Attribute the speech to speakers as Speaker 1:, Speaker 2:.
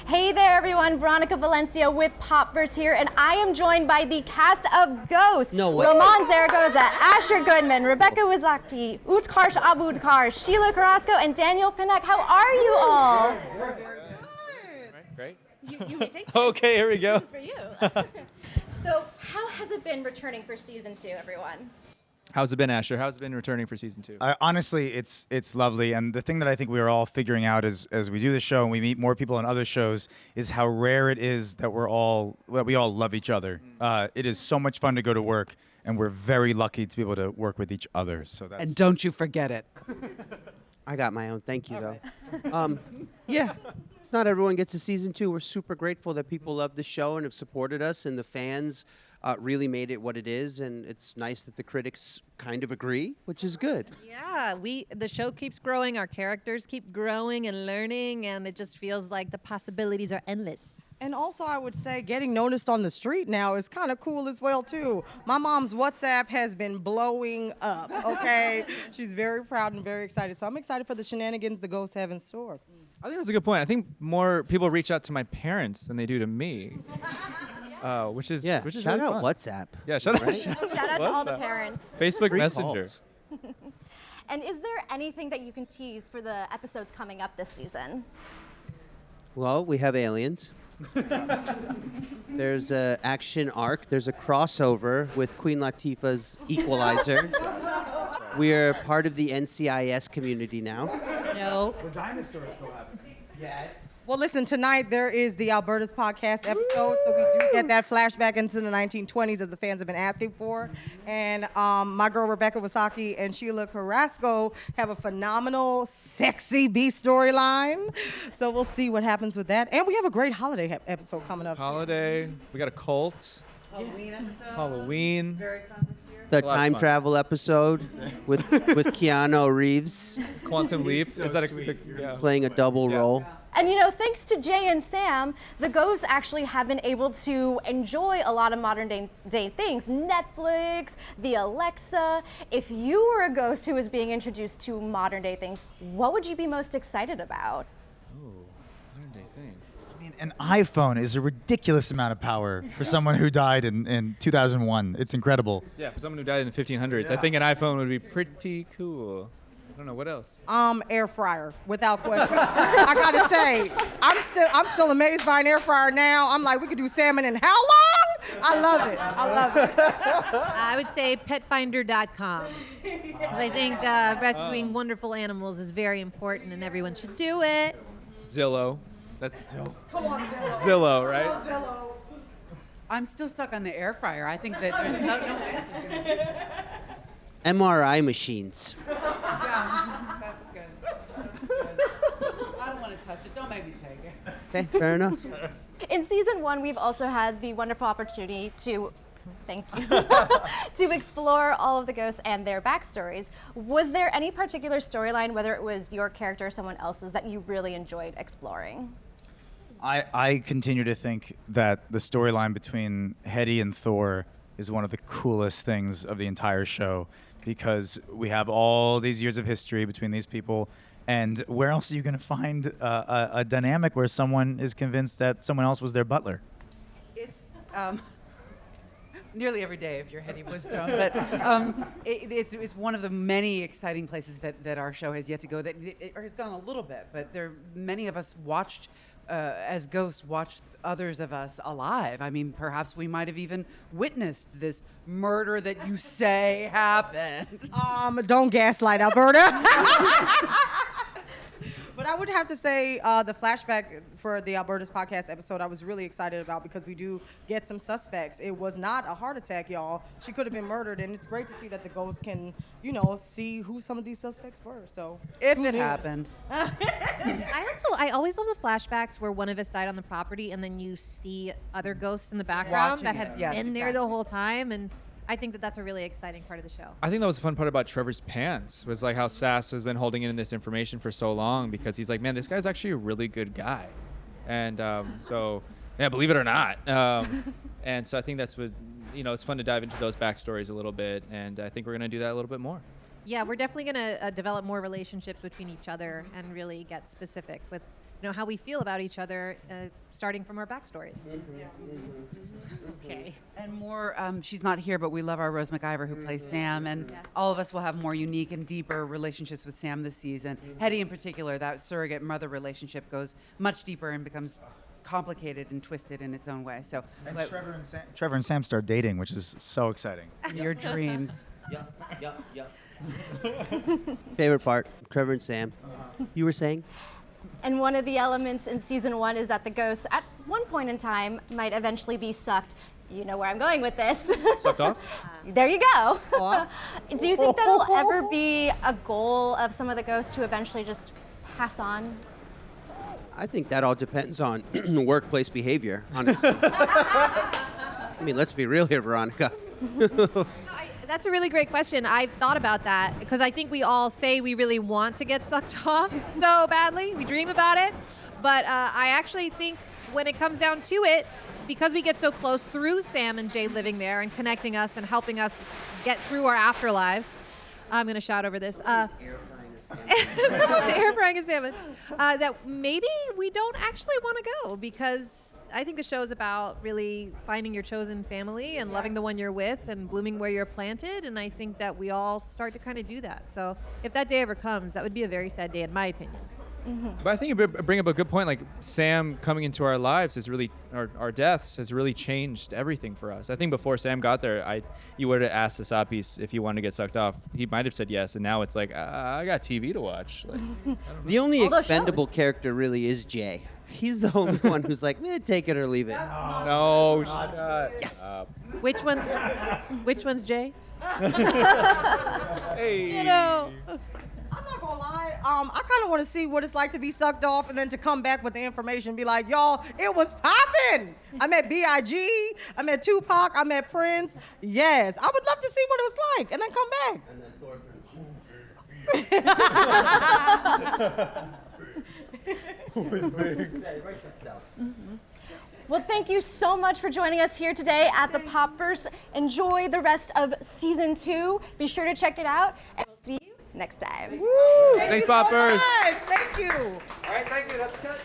Speaker 1: Hey there, everyone. Veronica Valencia with Popverse here, and I am joined by the cast of Ghost.
Speaker 2: No way.
Speaker 1: Ramon Zaragoza, Asher Goodman, Rebecca Wizaki, Utkarsh Abudkar, Sheila Carrasco, and Daniel Pinnock. How are you all?
Speaker 3: Great.
Speaker 1: You may take this.
Speaker 3: Okay, here we go.
Speaker 1: This is for you. So, how has it been returning for season 2, everyone?
Speaker 3: How's it been, Asher? How's it been returning for season 2?
Speaker 4: Honestly, it's lovely, and the thing that I think we are all figuring out as we do the show and we meet more people on other shows is how rare it is that we all love each other. It is so much fun to go to work, and we're very lucky to be able to work with each other. So that's
Speaker 5: And don't you forget it.
Speaker 2: I got my own. Thank you, though. Yeah, not everyone gets a season 2. We're super grateful that people love the show and have supported us, and the fans really made it what it is. And it's nice that the critics kind of agree, which is good.
Speaker 6: Yeah, the show keeps growing, our characters keep growing and learning, and it just feels like the possibilities are endless.
Speaker 5: And also, I would say getting noticed on the street now is kind of cool as well, too. My mom's WhatsApp has been blowing up, okay? She's very proud and very excited. So I'm excited for the shenanigans the ghosts have in store.
Speaker 3: I think that's a good point. I think more people reach out to my parents than they do to me. Which is
Speaker 2: Yeah,
Speaker 3: shout
Speaker 2: shout
Speaker 3: really
Speaker 2: out
Speaker 3: fun.
Speaker 2: WhatsApp.
Speaker 3: Yeah, shout
Speaker 2: Right?
Speaker 3: out.
Speaker 1: Shout out to all the
Speaker 3: WhatsApp.
Speaker 1: parents.
Speaker 3: Facebook
Speaker 2: Free
Speaker 3: Messenger.
Speaker 2: calls.
Speaker 1: And is there anything that you can tease for the episodes coming up this season?
Speaker 2: Well, we have aliens. There's a action arc. There's a crossover with Queen Latifah's Equalizer. We're part of the NCIS community now.
Speaker 6: No.
Speaker 4: the dinosaurs still happen.
Speaker 2: Yes.
Speaker 5: Well, listen, tonight there is the Alberta's podcast episode, so we do get that flashback into the 1920s as the fans have been asking for. And my girl Rebecca Wizaki and Sheila Carrasco have a phenomenal, sexy B storyline. So we'll see what happens with that. And we have a great holiday episode coming up.
Speaker 3: Holiday. We got a cult.
Speaker 7: Halloween episode.
Speaker 3: Halloween.
Speaker 7: Very fun this year.
Speaker 2: The
Speaker 3: A lot of
Speaker 2: time
Speaker 3: fun.
Speaker 2: travel episode with Keanu Reeves
Speaker 3: Quantum Leap. Is that yeah.
Speaker 2: playing a double role.
Speaker 1: And thanks to Jay and Sam, the ghosts actually have been able to enjoy a lot of modern day things. Netflix, the Alexa. If you were a ghost who was being introduced to modern day things, what would you be most excited about?
Speaker 3: Modern day things.
Speaker 4: I mean, an iPhone is a ridiculous amount of power for someone who died in 2001. It's incredible.
Speaker 3: Yeah, for someone who died in the 1500s, I think an iPhone would be pretty cool. I don't know what else.
Speaker 5: Air fryer, without question. I gotta say, I'm still amazed by an air fryer now. I'm like, we could do salmon in how long? I love it. I love it.
Speaker 6: I would say petfinder.com. Because I think rescuing wonderful animals is very important and everyone should do it.
Speaker 3: Zillow. That's
Speaker 5: Come on, Zillow.
Speaker 3: Zillow, right?
Speaker 5: Zillow.
Speaker 7: I'm still stuck on the air fryer. I think that there's no answer.
Speaker 2: MRI machines.
Speaker 7: Yeah, that's good. That's good. I don't want to touch it. Don't make me take it.
Speaker 2: Okay, fair enough.
Speaker 1: In season 1, we've also had the wonderful opportunity to, thank you, to explore all of the ghosts and their backstories. Was there any particular storyline, whether it was your character or someone else's, that you really enjoyed exploring?
Speaker 4: I continue to think that the storyline between Hedy and Thor is one of the coolest things of the entire show, because we have all these years of history between these people, and where else are you going to find a dynamic where someone is convinced that someone else was their butler?
Speaker 7: It's nearly every day if you're heady wisdom, but it's one of the many exciting places that our show has yet to go. That it has gone a little bit, but many of us watched. As ghosts watched others of us alive. I mean, perhaps we might have even witnessed this murder that you say happened.
Speaker 5: Don't gaslight, Alberta. But I would have to say the flashback for the Alberta's podcast episode I was really excited about, because we do get some suspects. It was not a heart attack, y'all. She could have been murdered, and it's great to see that the ghosts can, see who some of these suspects were. So
Speaker 7: If it happened.
Speaker 6: I always love the flashbacks where one of us died on the property and then you see other ghosts in the background
Speaker 7: Watching
Speaker 6: that
Speaker 7: it.
Speaker 6: have
Speaker 7: Yes,
Speaker 6: been there
Speaker 7: exactly.
Speaker 6: the whole time, and I think that that's a really exciting part of the show.
Speaker 3: I think that was the fun part about Trevor's pants, was like how Sass has been holding in this information for so long, because he's like, man, this guy's actually a really good guy. And so, yeah, believe it or not. And so I think that's what, it's fun to dive into those backstories a little bit. And I think we're going to do that a little bit more.
Speaker 6: Yeah, we're definitely going to develop more relationships between each other and really get specific with how we feel about each other, starting from our backstories. Okay.
Speaker 7: And more, she's not here, but we love our Rose McIver who plays Sam, and all of us will have more unique and deeper relationships with Sam this season. Hetty in particular, that surrogate mother relationship goes much deeper and becomes complicated and twisted in its own way. So,
Speaker 4: And Trevor and Sam start dating, which is so exciting.
Speaker 7: your dreams.
Speaker 2: Yup. Favorite part, Trevor and Sam. You were saying?
Speaker 1: And one of the elements in season 1 is that the ghosts, at one point in time, might eventually be sucked. You know where I'm going with this.
Speaker 3: Sucked off?
Speaker 1: There you go. Do you think that'll ever be a goal of some of the ghosts to eventually just pass on?
Speaker 2: I think that all depends on workplace behavior, honestly. I mean, let's be real here, Veronica.
Speaker 6: That's a really great question. I've thought about that because I think we all say we really want to get sucked off so badly. We dream about it. But I actually think when it comes down to it, because we get so close through Sam and Jay living there and connecting us and helping us get through our afterlives, I'm going to shout over this. Air frying a salmon. That maybe we don't actually want to go because I think the show is about really finding your chosen family and loving the one you're with and blooming where you're planted. And I think that we all start to kind of do that. So if that day ever comes, that would be a very sad day in my opinion.
Speaker 3: But I think you bring up a good point. Like Sam coming into our lives has really, our deaths has really changed everything for us. I think before Sam got there, you would have asked Asapis if he wanted to get sucked off. He might have said yes, and now it's like I got TV to watch. Like,
Speaker 2: The only
Speaker 1: All those
Speaker 2: expendable
Speaker 1: shows.
Speaker 2: character really is Jay. He's the only one who's like, take it or leave it.
Speaker 3: no, shut
Speaker 2: Yes.
Speaker 3: up.
Speaker 6: Which one's Jay?
Speaker 3: Hey.
Speaker 6: You know.
Speaker 5: I'm not gonna lie. I kind of want to see what it's like to be sucked off and then to come back with the information. Be like, y'all, it was popping. I met B.I.G. I met Tupac. I met Prince. Yes, I would love to see what it was like, and then come back.
Speaker 2: And then
Speaker 1: Well, thank you so much for joining us here today at the Popverse. Enjoy the rest of season 2. Be sure to check it out, and we'll see you next time.
Speaker 3: Thanks, Popverse.
Speaker 5: Thank you.
Speaker 3: All right, thank you. That's good.